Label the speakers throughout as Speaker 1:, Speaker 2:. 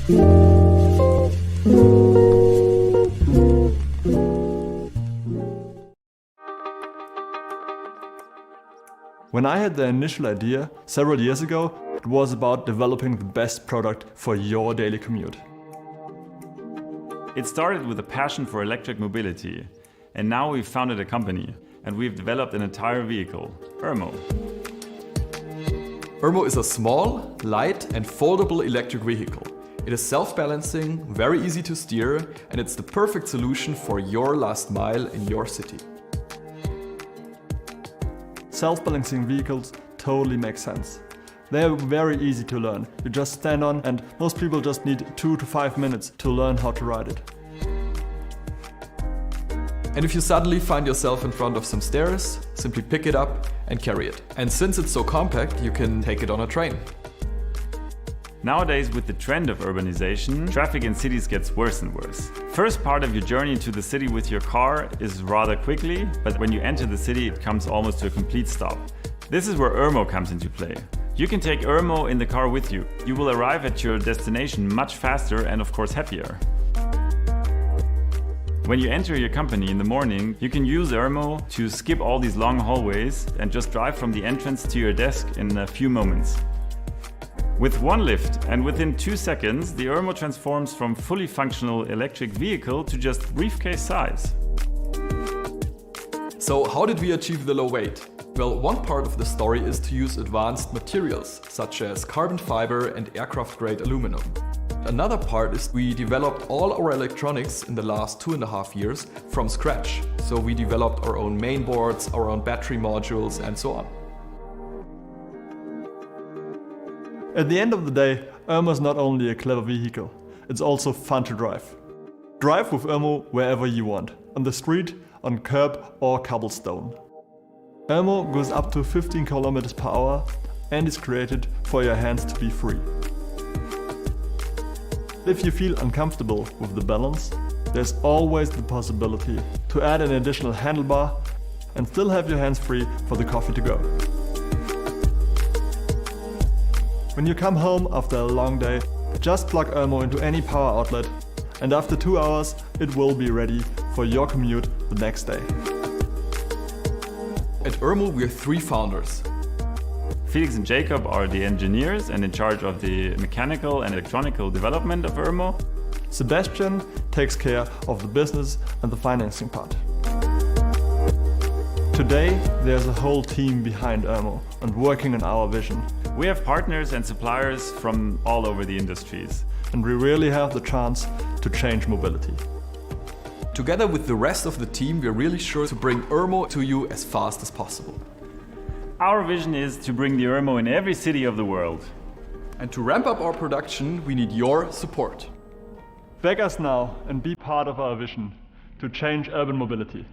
Speaker 1: When I had the initial idea several years ago, it was about developing the best product for your daily commute.
Speaker 2: It started with a passion for electric mobility, and now we've founded a company and we've developed an entire vehicle, UrmO.
Speaker 3: UrmO is a small, light and foldable electric vehicle. It is self-balancing, very easy to steer, and it's the perfect solution for your last mile in your city.
Speaker 1: Self-balancing vehicles totally make sense. They are very easy to learn. You just stand on, and most people just need 2 to 5 minutes to learn how to ride it.
Speaker 3: And if you suddenly find yourself in front of some stairs, simply pick it up and carry it. And since it's so compact, you can take it on a train.
Speaker 2: Nowadays, with the trend of urbanization, traffic in cities gets worse and worse. First part of your journey to the city with your car is rather quickly, but when you enter the city, it comes almost to a complete stop. This is where UrmO comes into play. You can take UrmO in the car with you. You will arrive at your destination much faster and of course happier. When you enter your company in the morning, you can use UrmO to skip all these long hallways and just drive from the entrance to your desk in a few moments. With one lift and within 2 seconds, the UrmO transforms from fully functional electric vehicle to just briefcase size.
Speaker 3: So how did we achieve the low weight? Well, one part of the story is to use advanced materials, such as carbon fiber and aircraft-grade aluminum. Another part is we developed all our electronics in the last 2.5 years from scratch. So we developed our own main boards, our own battery modules and so on.
Speaker 1: At the end of the day, UrmO is not only a clever vehicle, it's also fun to drive. Drive with UrmO wherever you want, on the street, on curb or cobblestone. UrmO goes up to 15 km/h and is created for your hands to be free. If you feel uncomfortable with the balance, there's always the possibility to add an additional handlebar and still have your hands free for the coffee to go. When you come home after a long day, just plug UrmO into any power outlet, and after 2 hours it will be ready for your commute the next day.
Speaker 3: At UrmO we are 3 founders.
Speaker 2: Felix and Jacob are the engineers and in charge of the mechanical and electronical development of UrmO.
Speaker 1: Sebastian takes care of the business and the financing part. Today there's a whole team behind UrmO and working on our vision.
Speaker 2: We have partners and suppliers from all over the industries.
Speaker 1: And we really have the chance to change mobility.
Speaker 3: Together with the rest of the team, we're really sure to bring UrmO to you as fast as possible.
Speaker 2: Our vision is to bring the UrmO in every city of the world.
Speaker 3: And to ramp up our production, we need your support.
Speaker 1: Back us now and be part of our vision to change urban mobility.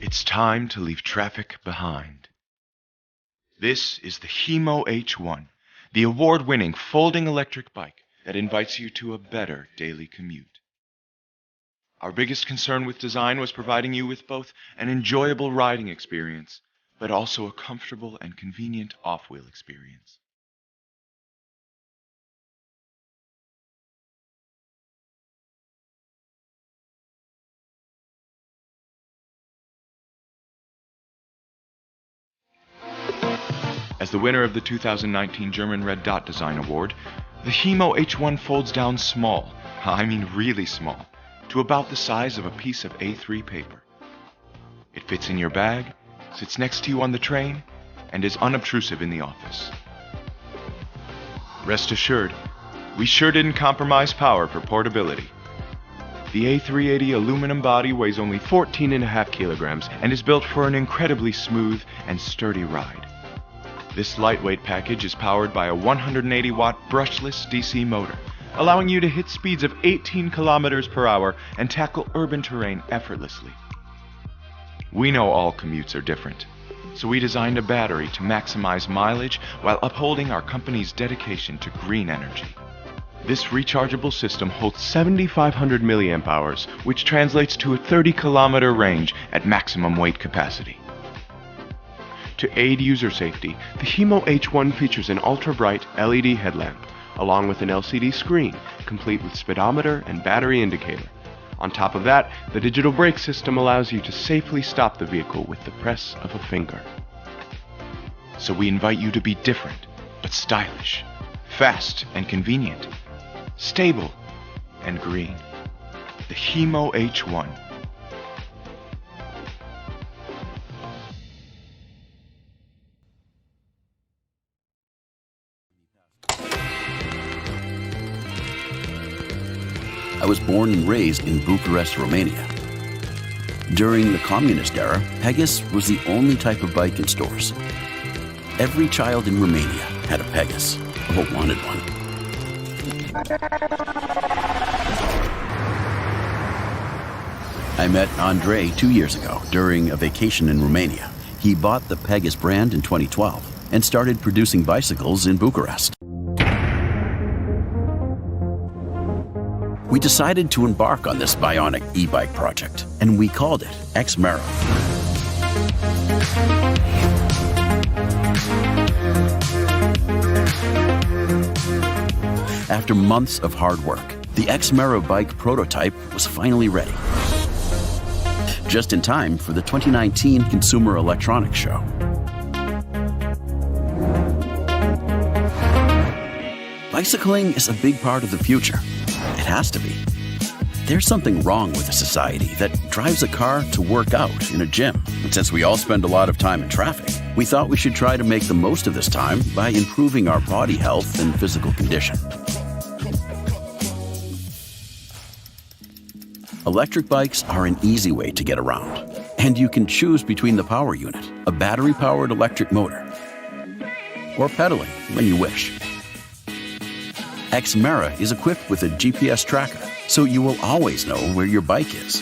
Speaker 4: It's time to leave traffic behind. This is the HiMo H1, the award-winning folding electric bike that invites you to a better daily commute. Our biggest concern with design was providing you with both an enjoyable riding experience, but also a comfortable and convenient off-wheel experience. As the winner of the 2019 German Red Dot Design Award, the HiMo H1 folds down small, I mean really small, to about the size of a piece of A3 paper. It fits in your bag, sits next to you on the train, and is unobtrusive in the office. Rest assured, we sure didn't compromise power for portability. The A380 aluminum body weighs only 14.5 kilograms and is built for an incredibly smooth and sturdy ride. This lightweight package is powered by a 180-watt brushless DC motor, allowing you to hit speeds of 18 kilometers per hour and tackle urban terrain effortlessly. We know all commutes are different, so we designed a battery to maximize mileage while upholding our company's dedication to green energy. This rechargeable system holds 7,500 milliamp hours, which translates to a 30-kilometer range at maximum weight capacity. To aid user safety, the HiMo H1 features an ultra-bright LED headlamp, along with an LCD screen, complete with speedometer and battery indicator. On top of that, the digital brake system allows you to safely stop the vehicle with the press of a finger. So we invite you to be different, but stylish, fast and convenient, stable and green. The HiMo H1.
Speaker 5: I was born and raised in Bucharest, Romania. During the communist era, Pegasus was the only type of bike in stores. Every child in Romania had a Pegasus, or wanted one. I met Andrei 2 years ago during a vacation in Romania. He bought the Pegasus brand in 2012 and started producing bicycles in Bucharest. We decided to embark on this bionic e-bike project, and we called it Xmera. After months of hard work, the Xmera bike prototype was finally ready. Just in time for the 2019 Consumer Electronics Show. Bicycling is a big part of the future. It has to be. There's something wrong with a society that drives a car to work out in a gym. And since we all spend a lot of time in traffic, we thought we should try to make the most of this time by improving our body health and physical condition. Electric bikes are an easy way to get around, and you can choose between the power unit, a battery-powered electric motor, or pedaling when you wish. Xmera is equipped with a GPS tracker, so you will always know where your bike is.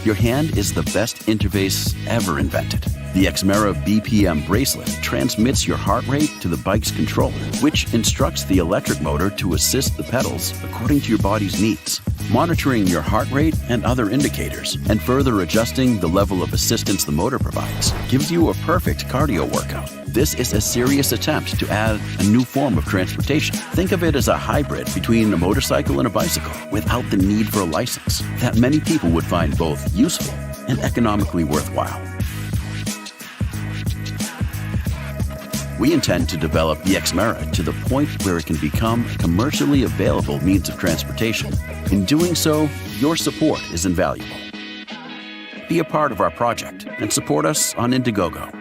Speaker 5: Your hand is the best interface ever invented. The Xmera BPM bracelet transmits your heart rate to the bike's controller, which instructs the electric motor to assist the pedals according to your body's needs, monitoring your heart rate and other indicators, and further adjusting the level of assistance the motor provides, gives you a perfect cardio workout. This is a serious attempt to add a new form of transportation. Think of it as a hybrid between a motorcycle and a bicycle without the need for a license that many people would find both useful and economically worthwhile. We intend to develop the Xmera to the point where it can become a commercially available means of transportation. In doing so, your support is invaluable. Be a part of our project and support us on Indiegogo.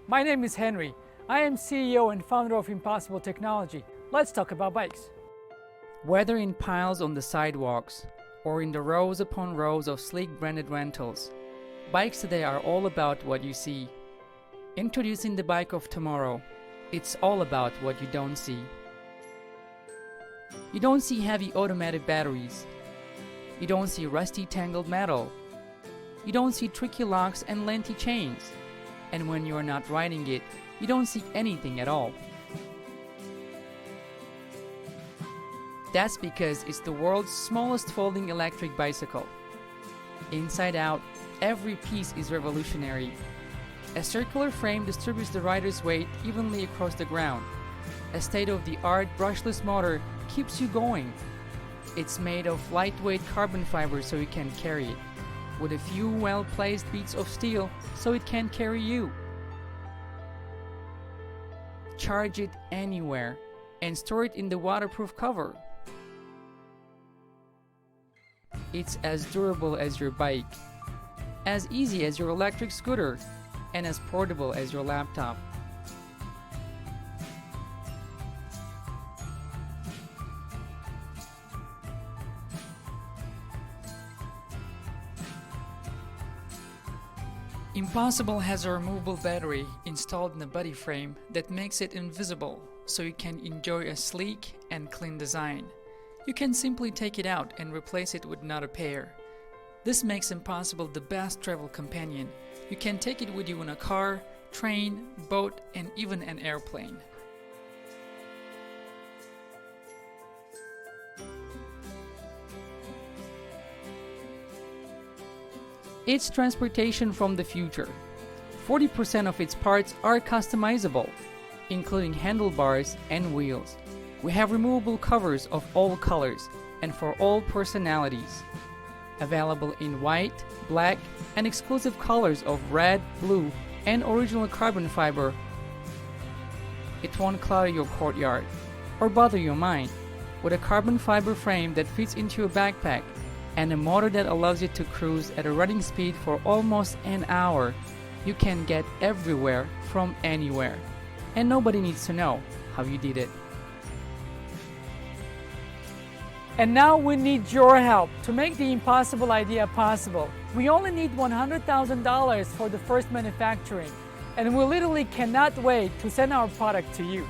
Speaker 6: My name is Henry. I am CEO and founder of Impossible Technology. Let's talk about bikes. Whether in piles on the sidewalks or in the rows upon rows of sleek branded rentals, bikes today are all about what you see. Introducing the bike of tomorrow, it's all about what you don't see. You don't see heavy automatic batteries. You don't see rusty tangled metal. You don't see tricky locks and lengthy chains. And when you're not riding it, you don't see anything at all. That's because it's the world's smallest folding electric bicycle. Inside out, every piece is revolutionary. A circular frame distributes the rider's weight evenly across the ground. A state-of-the-art brushless motor keeps you going. It's made of lightweight carbon fiber so you can carry it, with a few well-placed beads of steel so it can carry you. Charge it anywhere and store it in the waterproof cover. It's as durable as your bike, as easy as your electric scooter, and as portable as your laptop. Impossible has a removable battery installed in the body frame that makes it invisible, so you can enjoy a sleek and clean design. You can simply take it out and replace it with another pair. This makes Impossible the best travel companion. You can take it with you in a car, train, boat, and even an airplane. It's transportation from the future. 40% of its parts are customizable, including handlebars and wheels. We have removable covers of all colors and for all personalities. Available in white, black, and exclusive colors of red, blue, and original carbon fiber. It won't clutter your courtyard or bother your mind. With a carbon fiber frame that fits into your backpack and a motor that allows you to cruise at a running speed for almost an hour, you can get everywhere from anywhere. And nobody needs to know how you did it.
Speaker 7: And now we need your help to make the impossible idea possible. We only need $100,000 for the first manufacturing, and we literally cannot wait to send our product to you.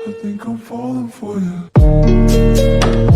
Speaker 8: I think I'm falling for you.